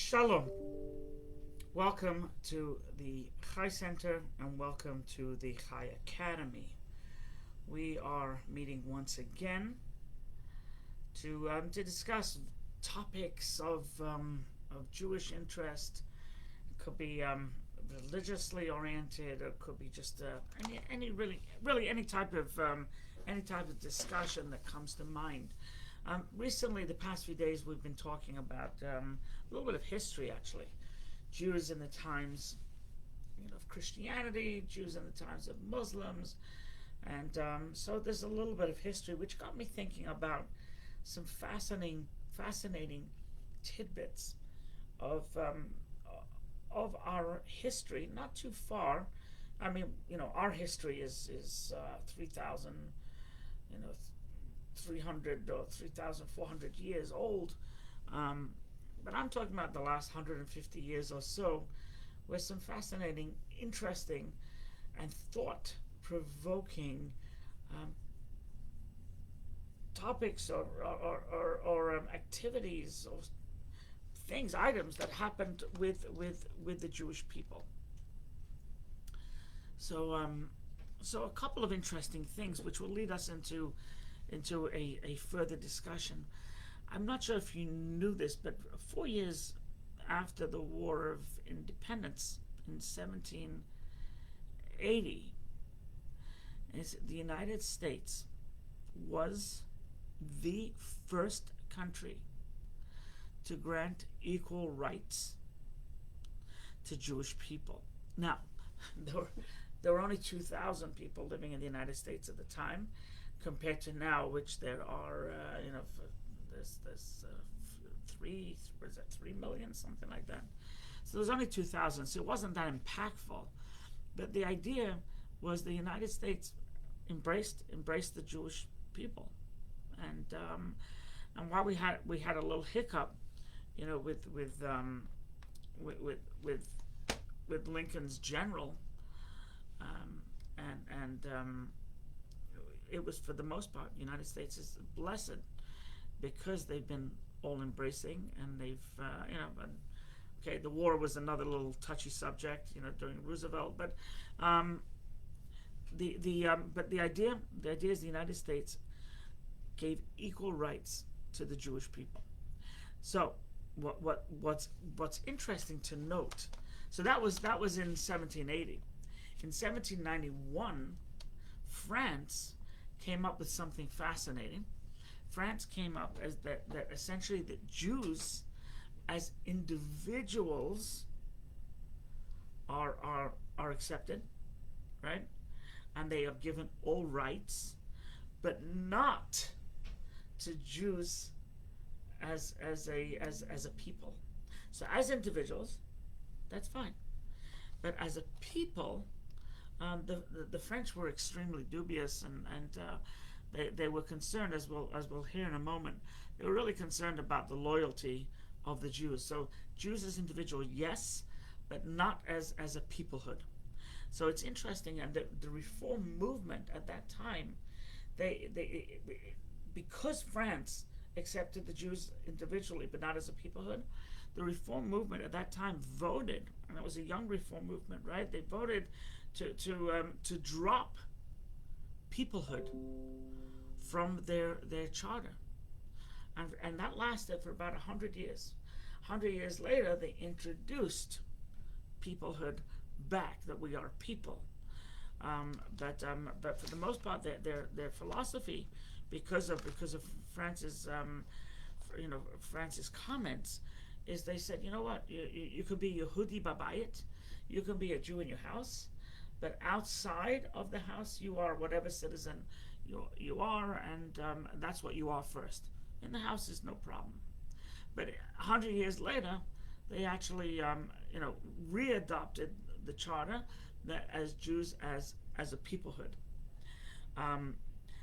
Shalom. Welcome to the Chai Center and welcome to the Chai Academy. We are meeting once again to discuss topics of Jewish interest. It could be religiously oriented, or it could be just any really any type of discussion that comes to mind. Recently, the past few days, we've been talking about a little bit of history, actually. Jews in the times, of Christianity, Jews in the times of Muslims, and so there's a little bit of history, which got me thinking about some fascinating tidbits of our history. Not too far. I mean, our history is 3,000, 300 or 3,400 years old. But I'm talking about the last 150 years or so, where some fascinating, interesting, and thought-provoking topics or activities or things, items that happened with the Jewish people. So, so a couple of interesting things which will lead us into a further discussion. I'm not sure if you knew this, but 4 years after the War of Independence in 1780, the United States was the first country to grant equal rights to Jewish people. Now, there were only 2,000 people living in the United States at the time, compared to now, which there are, there's 3 million, something like that. So there's only 2,000, so it wasn't that impactful. But the idea was the United States embraced the Jewish people, and while we had a little hiccup, with Lincoln's general, and it was, for the most part, the United States is blessed because they've been all embracing, and they've okay, the war was another little touchy subject, during Roosevelt, but the idea is the United States gave equal rights to the Jewish people. So what's interesting to note, so that was in 1780. In 1791, France came up with something fascinating. France came up as that essentially that Jews as individuals are accepted, right? And they are given all rights, but not to Jews as a people. So as individuals, that's fine, but as a people, the French were extremely dubious, and they were concerned, as we'll hear in a moment. They were really concerned about the loyalty of the Jews. So Jews as individuals, yes, but not as a peoplehood. So it's interesting, and the Reform movement at that time, they because France accepted the Jews individually but not as a peoplehood, the Reform movement at that time voted, and it was a young Reform movement, right? They voted to drop peoplehood from their charter, and that lasted for about 100 years. 100 years later, they introduced peoplehood back, that we are people. But for the most part, their philosophy, because of France's France's comments, is they said, you know what, you could be Yehudi Babayit, you can be a Jew in your house, but outside of the house, you are whatever citizen you are, and that's what you are first. In the house is no problem. But 100 years later, they actually readopted the charter that as Jews as a peoplehood.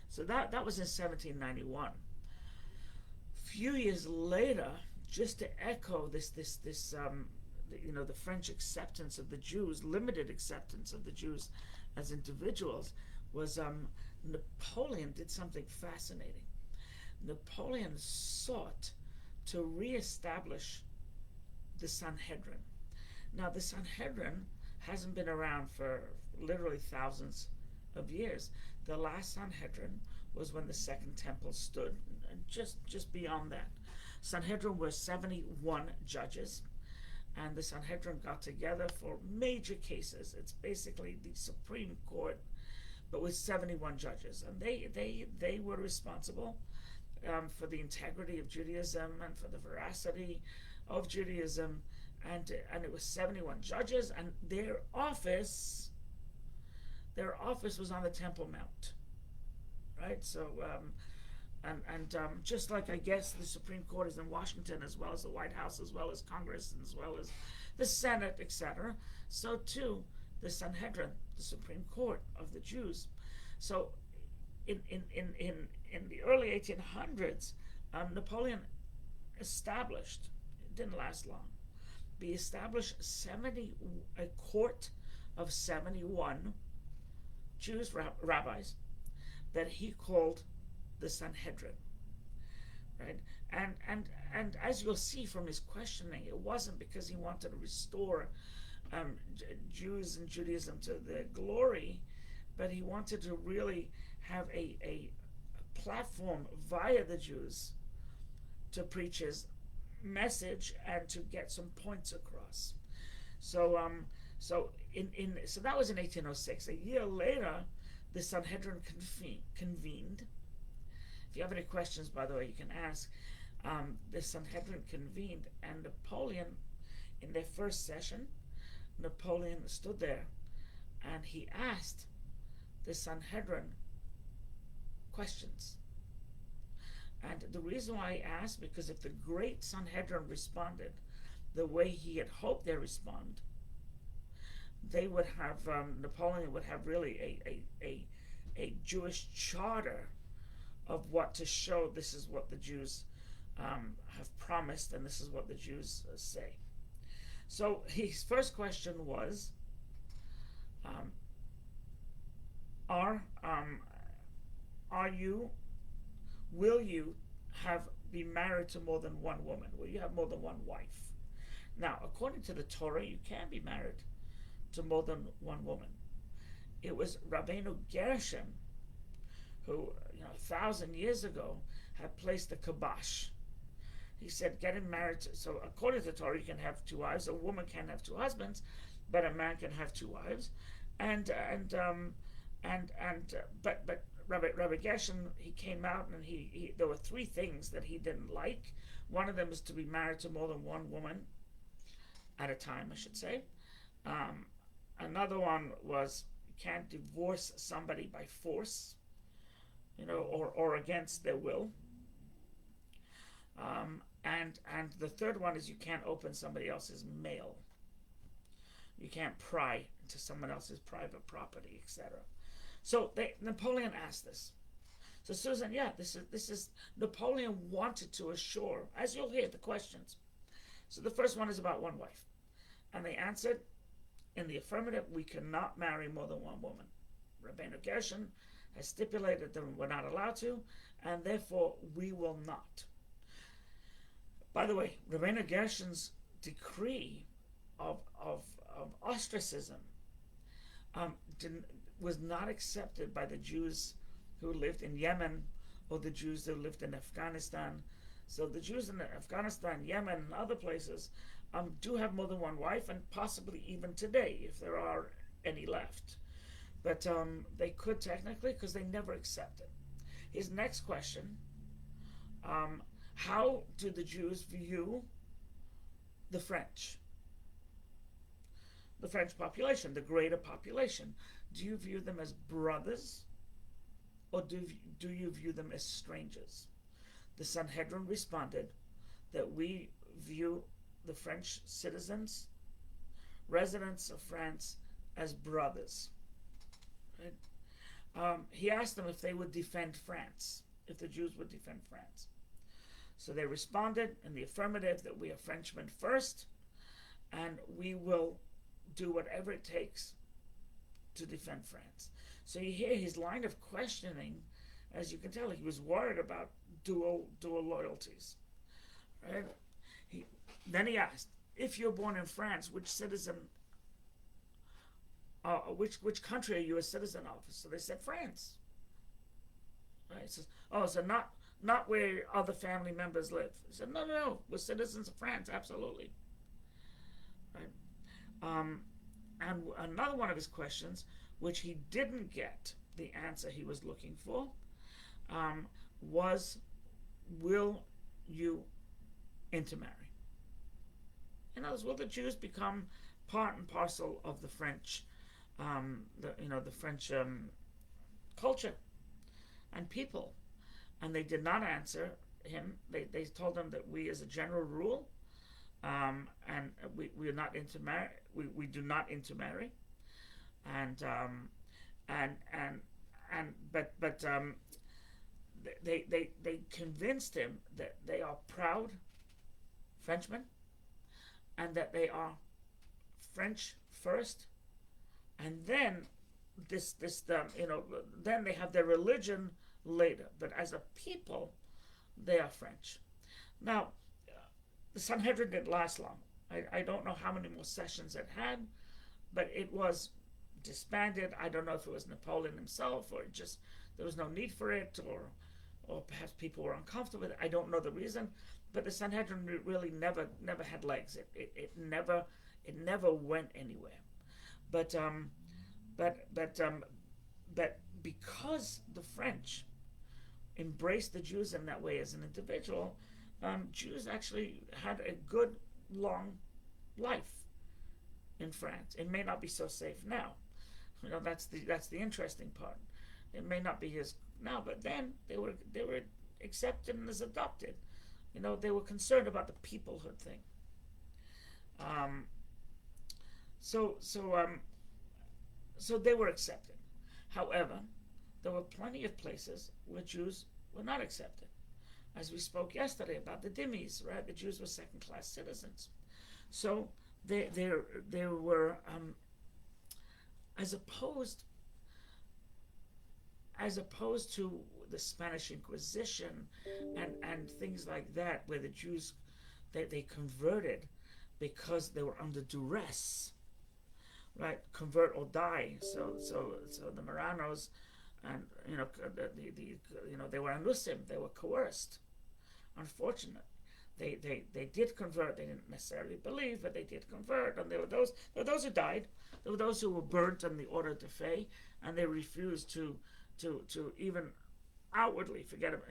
So that was in 1791. A few years later, just to echo this the French acceptance of the Jews, limited acceptance of the Jews as individuals, was Napoleon did something fascinating. Napoleon sought to reestablish the Sanhedrin. Now, the Sanhedrin hasn't been around for literally thousands of years. The last Sanhedrin was when the Second Temple stood, and just beyond that. Sanhedrin were 71 judges, and the Sanhedrin got together for major cases. It's basically the Supreme Court, but with 71 judges, and they were responsible for the integrity of Judaism and for the veracity of Judaism, and it was 71 judges, and their office was on the Temple Mount, right? So, just like I guess the Supreme Court is in Washington, as well as the White House, as well as Congress, as well as the Senate, etc., so too the Sanhedrin, the Supreme Court of the Jews. So, in the early 1800s, Napoleon established, it didn't last long, he established a court of 71 Jewish rabbis that he called the Sanhedrin, right? And as you'll see from his questioning, it wasn't because he wanted to restore Jews and Judaism to their glory, but he wanted to really have a platform via the Jews to preach his message and to get some points across. So that was in 1806. A year later, the Sanhedrin convened. If you have any questions, by the way, you can ask. The Sanhedrin convened, and Napoleon, in their first session, Napoleon stood there and he asked the Sanhedrin questions. And the reason why I asked, because if the great Sanhedrin responded the way he had hoped they respond, they would have, Napoleon would have really a Jewish charter of what to show. This is what the Jews have promised, and this is what the Jews say. So his first question was, will you be married to more than one woman? Will you have more than one wife? Now, according to the Torah, you can be married to more than one woman. It was Rabbeinu Gershom who, 1,000 years ago, had placed the kibosh. He said, getting married so according to the Torah, you can have two wives. A woman can have two husbands, but a man can have two wives. But Rabbi Gershom, he came out and he there were three things that he didn't like. One of them was to be married to more than one woman at a time, I should say. Another one was you can't divorce somebody by force, or against their will. And the third one is you can't open somebody else's mail. You can't pry into someone else's private property, etc. So Napoleon asked this. So Susan, this is Napoleon wanted to assure, as you'll hear the questions. So the first one is about one wife, and they answered in the affirmative. We cannot marry more than one woman. Rabbeinu Gershom has stipulated that we're not allowed to, and therefore we will not. By the way, Rabbeinu Gershom's decree of ostracism was not accepted by the Jews who lived in Yemen or the Jews who lived in Afghanistan. So the Jews in Afghanistan, Yemen, and other places do have more than one wife, and possibly even today, if there are any left. But they could technically, because they never accepted. His next question, how do the Jews view the French? The French population, the greater population. Do you view them as brothers, or do you view them as strangers? The Sanhedrin responded that we view the French citizens, residents of France, as brothers. Right? He asked them if they would defend France, if the Jews would defend France. So they responded in the affirmative that we are Frenchmen first, and we will do whatever it takes to defend France. So you hear his line of questioning, as you can tell, he was worried about dual loyalties. Right? Then he asked, if you're born in France, which citizen, which country are you a citizen of? So they said France. Right? So, oh, so not where other family members live. He said, no, no, no, we're citizens of France, absolutely. Right? And another one of his questions, which he didn't get the answer he was looking for, was, will you intermarry? In other words, will the Jews become part and parcel of the French, the French culture and people? And they did not answer him. They told him that we, as a general rule, and we are not intermarry. We do not intermarry, and they convinced him that they are proud Frenchmen, and that they are French first, and then then they have their religion later. But as a people, they are French. Now, the Sanhedrin didn't last long. I don't know how many more sessions it had, but it was disbanded. I don't know if it was Napoleon himself, or just there was no need for it, or perhaps people were uncomfortable with it. I don't know the reason, but the Sanhedrin really never had legs. It never went anywhere. But because the French embraced the Jews in that way as an individual, Jews actually had a good long life in France. It may not be so safe now. That's the interesting part. It may not be as now, but then they were accepted and as adopted. They were concerned about the peoplehood thing. So they were accepted. However, there were plenty of places where Jews were not accepted. As we spoke yesterday about the dhimmis, right? The Jews were second-class citizens. So there were, as opposed to the Spanish Inquisition and things like that, where the Jews they converted because they were under duress, right? Convert or die. So the Marranos, and they were anusim, they were coerced. Unfortunate. They did convert. They didn't necessarily believe, but they did convert. And there were those who died. There were those who were burnt in the order de fe, and they refused to even outwardly forget it.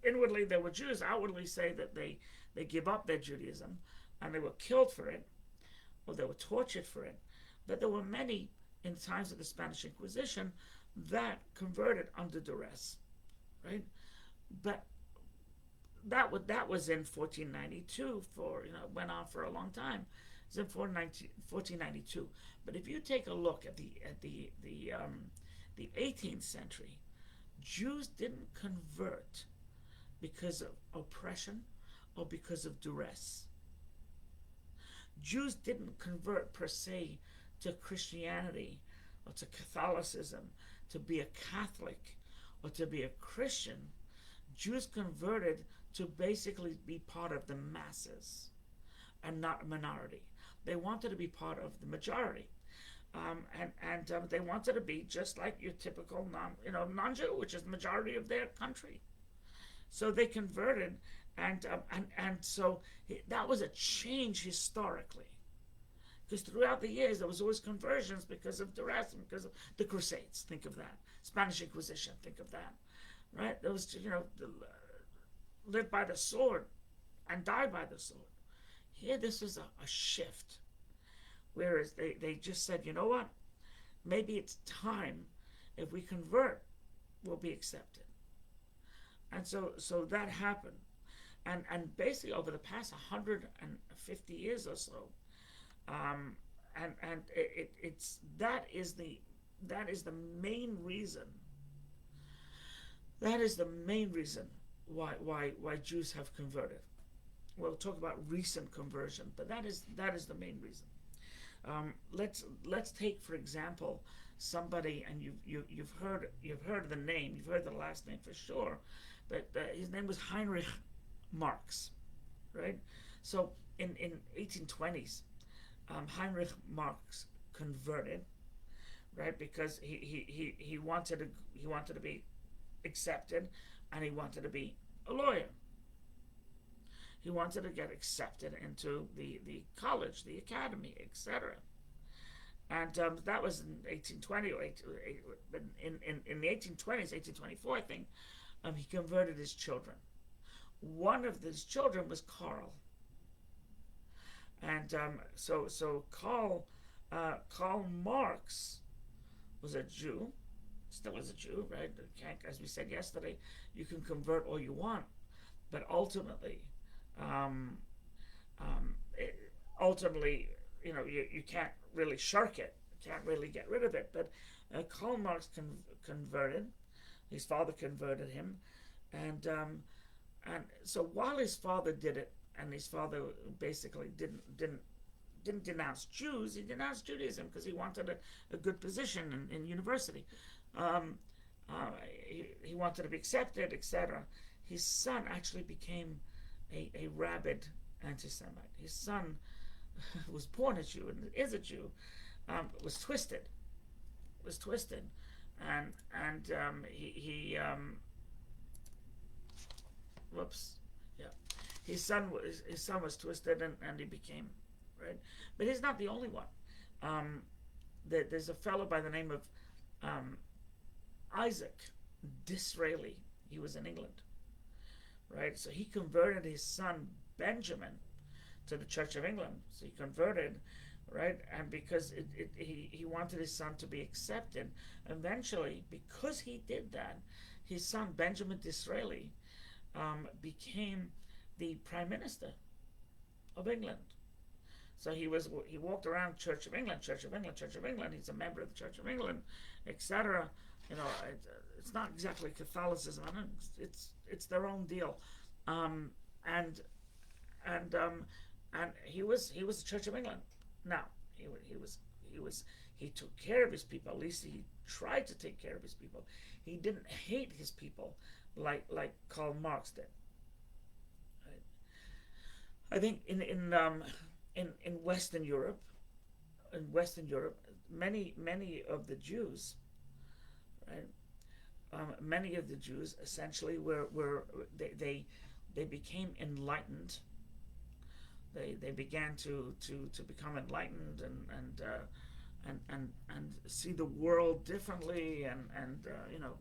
Inwardly they were Jews. Outwardly say that they give up their Judaism, and they were killed for it, or they were tortured for it. But there were many in times of the Spanish Inquisition that converted under duress, right? But that was in 1492. Went on for a long time. It was in 1492. But if you take a look at the 18th century, Jews didn't convert because of oppression or because of duress. Jews didn't convert per se to Christianity or to Catholicism, to be a Catholic or to be a Christian. Jews converted to basically be part of the masses and not a minority. They wanted to be part of the majority. And they wanted to be just like your typical non-Jew, which is the majority of their country. So they converted, and so that was a change historically, because throughout the years there was always conversions because of duress and because of the Crusades. Think of that. Spanish Inquisition. Think of that. Right? There was live by the sword and die by the sword. Here, this is a shift. Whereas they just said, you know what? Maybe it's time, if we convert, we'll be accepted. And so that happened. And basically over the past 150 years or so, that is the main reason. That is the main reason why Jews have converted. We'll talk about recent conversion, but that is the main reason. Let's take, for example, somebody, and you've heard the name, you've heard the last name for sure, but his name was Heinrich Marx, right? So in 1820s, Heinrich Marx converted, right? Because he wanted to be accepted, and he wanted to be a lawyer. He wanted to get accepted into the college, the academy, etc. And that was in 1820 or in the 1820s, 1824, I think. He converted his children. One of his children was Karl, and so Karl Marx was a Jew, still is a Jew, right? As we said yesterday, you can convert all you want, but ultimately, um, ultimately, you can't really shirk it. You can't really get rid of it. But Karl Marx converted. His father converted him, and so while his father did it, and his father basically didn't denounce Jews, he denounced Judaism because he wanted a good position in university. Um, he wanted to be accepted, etc. His son actually became a rabid anti-Semite. His son was born a Jew and is a Jew, was twisted, and he whoops, yeah, his son was twisted, and he became, right, but he's not the only one. There's a fellow by the name of Isaac Disraeli. He was in England, right? So he converted his son Benjamin to the Church of England. So he converted, right? And because he wanted his son to be accepted, eventually, because he did that, his son Benjamin Disraeli became the Prime Minister of England. So he walked around Church of England, Church of England, Church of England. He's a member of the Church of England, etc. It's not exactly Catholicism. I don't, it's their own deal, and he was the Church of England. Now he took care of his people. At least he tried to take care of his people. He didn't hate his people like Karl Marx did. Right? I think in Western Europe, many of the Jews, right? Many of the Jews essentially they became enlightened. They began to become enlightened and see the world differently, and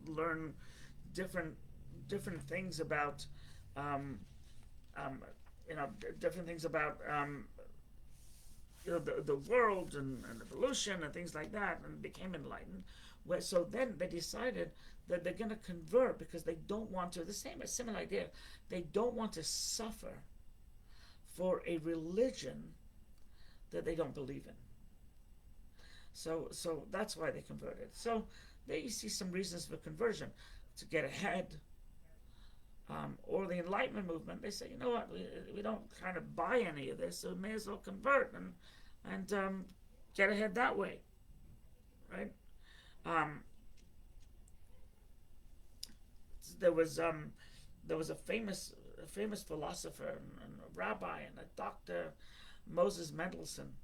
learn different things about different things about the world and evolution and things like that, and became enlightened. So then they decided that they're going to convert because they don't want to. A similar idea. They don't want to suffer for a religion that they don't believe in. So that's why they converted. So there you see some reasons for conversion: to get ahead, or the Enlightenment movement. They say, you know what, we don't kind of buy any of this, so we may as well convert and get ahead that way, right? There was a famous philosopher and a rabbi and a doctor, Moses Mendelssohn.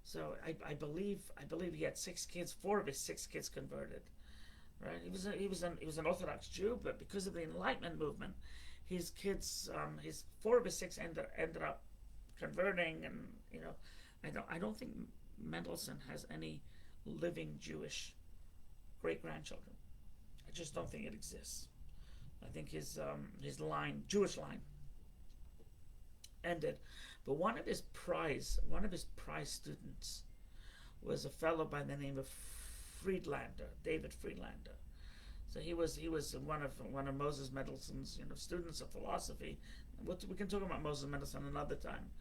So I believe he had 6 kids. 4 of his 6 kids converted. Right? He was an Orthodox Jew, but because of the Enlightenment movement, his kids, 4 of his 6 ended up converting, and I don't think Mendelssohn has any living Jewish great grandchildren. I just don't think it exists. I think his Jewish line, ended. But one of his prize students was a fellow by the name of Friedlander, David Friedlander. So he was one of Moses Mendelssohn's students of philosophy. We can talk about Moses Mendelssohn another time.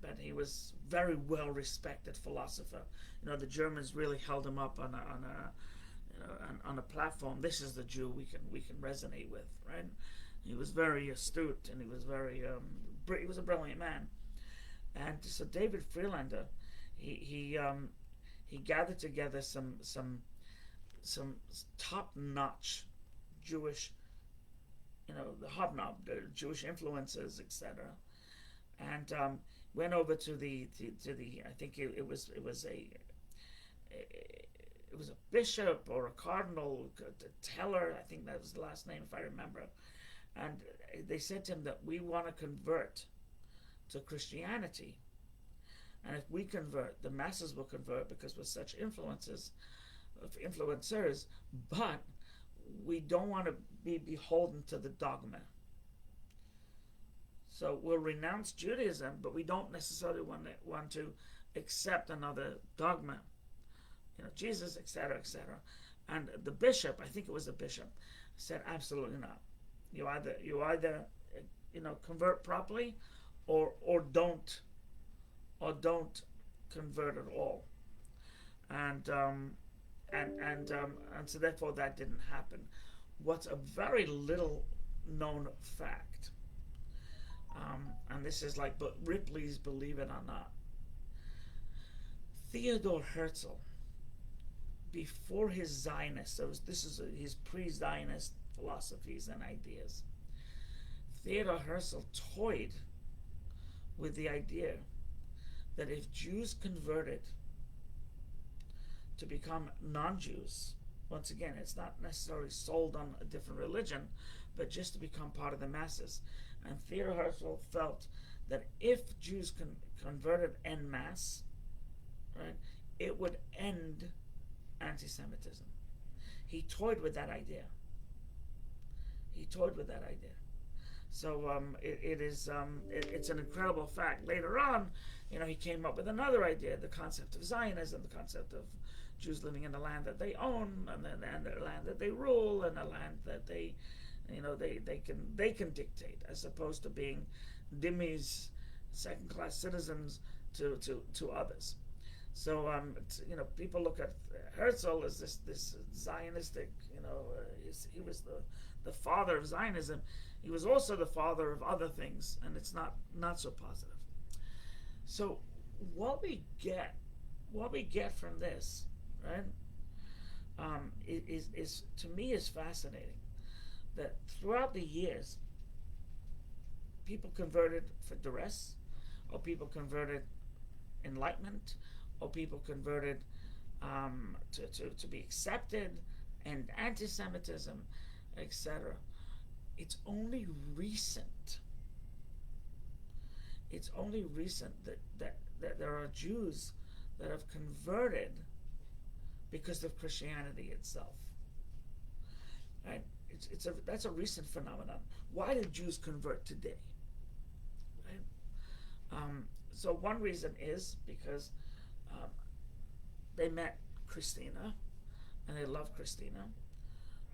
But he was very well respected philosopher. The Germans really held him up on a platform. This is the Jew we can resonate with, right? He was very astute, and he was he was a brilliant man. And so David Friedlander, he gathered together some top-notch Jewish, the hobnob, the Jewish influences, etc. and went over to the I think it was a bishop or a cardinal, Teller, I think that was the last name if I remember, and they said to him that we want to convert to Christianity, and if we convert, the masses will convert because we're such influencers, but we don't want to be beholden to the dogma. So we'll renounce Judaism, but we don't necessarily want to accept another dogma, Jesus, etc., etc. And the bishop, I think it was the bishop, said absolutely not. You either convert properly, or don't convert at all. And so therefore that didn't happen. What's a very little known fact, and this is like Ripley's Believe It or Not. Theodor Herzl, before his Zionist, so this is his pre-Zionist philosophies and ideas, Theodor Herzl toyed with the idea that if Jews converted to become non-Jews, once again, it's not necessarily sold on a different religion, but just to become part of the masses. And Theodor Herzl felt that if Jews converted en masse, right, it would end anti-Semitism. He toyed with that idea. So it's an incredible fact. Later on, he came up with another idea: the concept of Zionism, the concept of Jews living in the land that they own, and the land that they rule, and the land that they can dictate, as opposed to being dhimmis, second-class citizens to others. So people look at Herzl as this Zionistic. He was the father of Zionism. He was also the father of other things, and it's not so positive. So what we get from this, right, is to me is fascinating. That throughout the years, people converted for duress, or people converted enlightenment, or people converted to be accepted, and anti-Semitism, etc. It's only recent that there are Jews that have converted because of Christianity itself. Right? That's a recent phenomenon. Why do Jews convert today? Right? So one reason is because they met Christina, and they love Christina,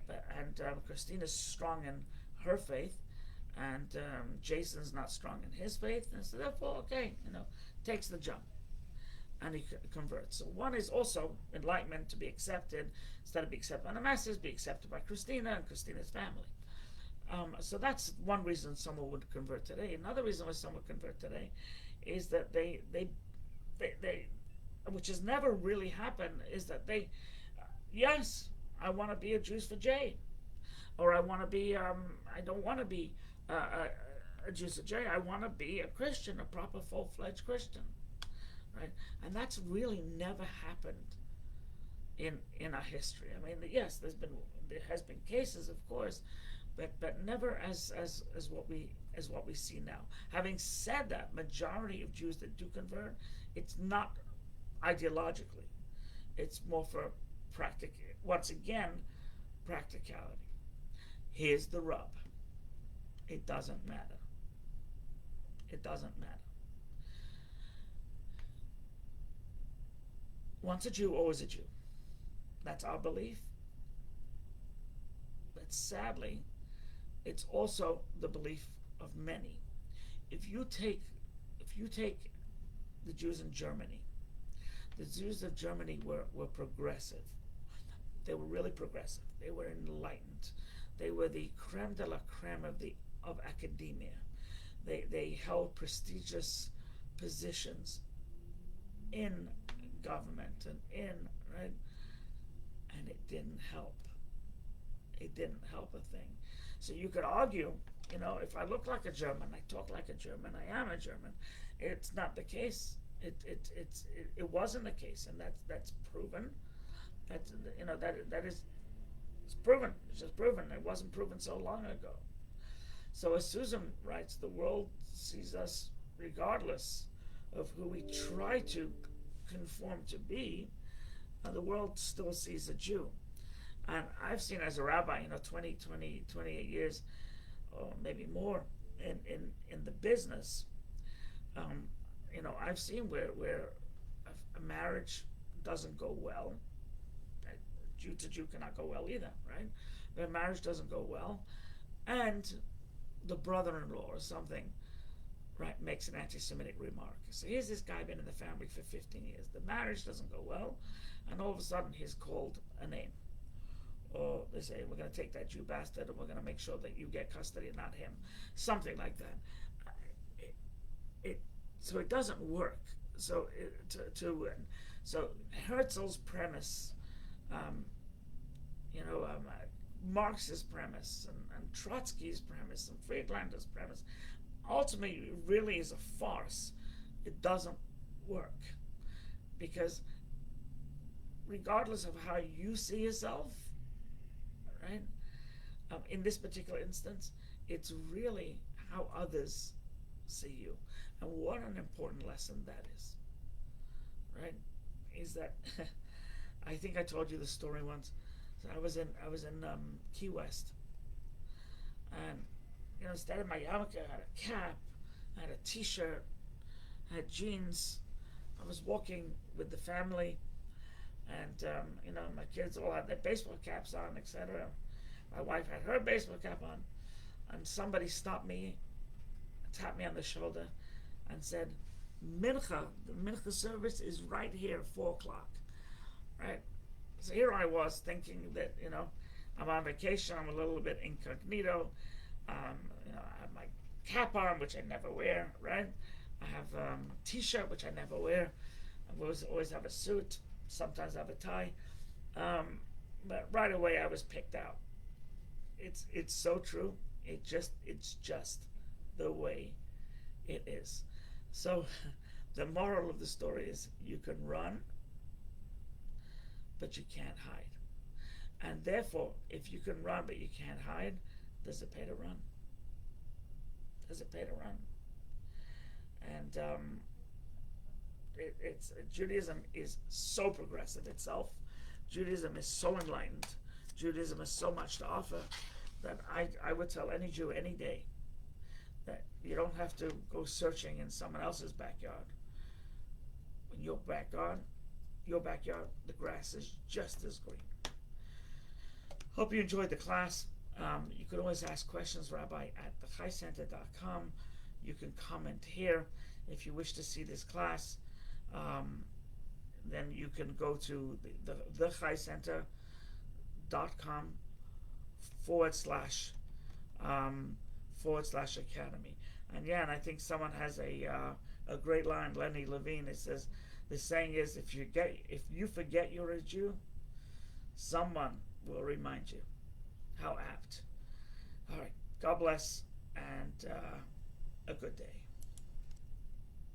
and Christina's strong in her faith, and Jason's not strong in his faith, and so therefore, okay, takes the jump, and he converts. So one is also enlightenment, to be accepted, instead of being accepted by the masses, be accepted by Christina and Christina's family. So that's one reason someone would convert today. Another reason why someone would convert today is that they which has never really happened, is that yes, I want to be a Jews for J, or I want to be, I don't want to be a Jews for J. I want to be a Christian, a proper full-fledged Christian, right? And that's really never happened in our history. I mean, yes, there has been cases, of course, but never as what we see now. Having said that, majority of Jews that do convert, it's not ideologically, it's more for practicality. Here's the rub: it doesn't matter. Once a Jew, always a Jew. That's our belief. But sadly, it's also the belief of many. If you take the Jews in Germany, the Jews of Germany were progressive. They were really progressive. They were enlightened. They were the creme de la creme of academia. They held prestigious positions in government and right, and it didn't help. It didn't help a thing. So you could argue if I look like a German, I talk like a German, I am a German. It's not the case. It wasn't the case, and that's proven. That's that is it's proven. It's just proven. It wasn't proven so long ago. So as Susan writes, the world sees us regardless of who we try to conform to be. The world still sees a Jew. And I've seen as a rabbi, 28 years, or maybe more, in the business, I've seen where a marriage doesn't go well. Jew to Jew cannot go well either, right? But a marriage doesn't go well, and the brother-in-law or something, right, makes an anti-Semitic remark. So here's this guy been in the family for 15 years. The marriage doesn't go well, and all of a sudden he's called a name. Or they say, we're going to take that Jew bastard and we're going to make sure that you get custody and not him. Something like that. So it doesn't work. So Herzl's premise, Marx's premise and Trotsky's premise and Friedlander's premise, ultimately really is a farce. It doesn't work. Because regardless of how you see yourself, right? In this particular instance, it's really how others see you, and what an important lesson that is. Right? Is that I think I told you the story once. So I was in Key West, and instead of my yarmulke, I had a cap, I had a T-shirt, I had jeans. I was walking with the family. And my kids all had their baseball caps on, etc. My wife had her baseball cap on, and somebody stopped me, tapped me on the shoulder, and said, "Mincha, the Mincha service is right here, 4:00." Right. So here I was thinking that I'm on vacation. I'm a little bit incognito. I have my cap on, which I never wear. Right. I have a T-shirt, which I never wear. I always have a suit. Sometimes I have a tie, but right away I was picked out. It's so true. It's just the way it is. So the moral of the story is you can run, but you can't hide. And therefore, if you can run but you can't hide, does it pay to run? Does it pay to run? And Judaism is so progressive itself. Judaism is so enlightened. Judaism has so much to offer that I would tell any Jew any day that you don't have to go searching in someone else's backyard. When your backyard, the grass is just as green. Hope you enjoyed the class. You could always ask questions, Rabbi, at thechaicenter.com. You can comment here if you wish to see this class. Then you can go to thechaicenter.com / academy. And I think someone has a great line, Lenny Levine. It says, the saying is, if you forget you're a Jew, someone will remind you. How apt. All right. God bless, and a good day.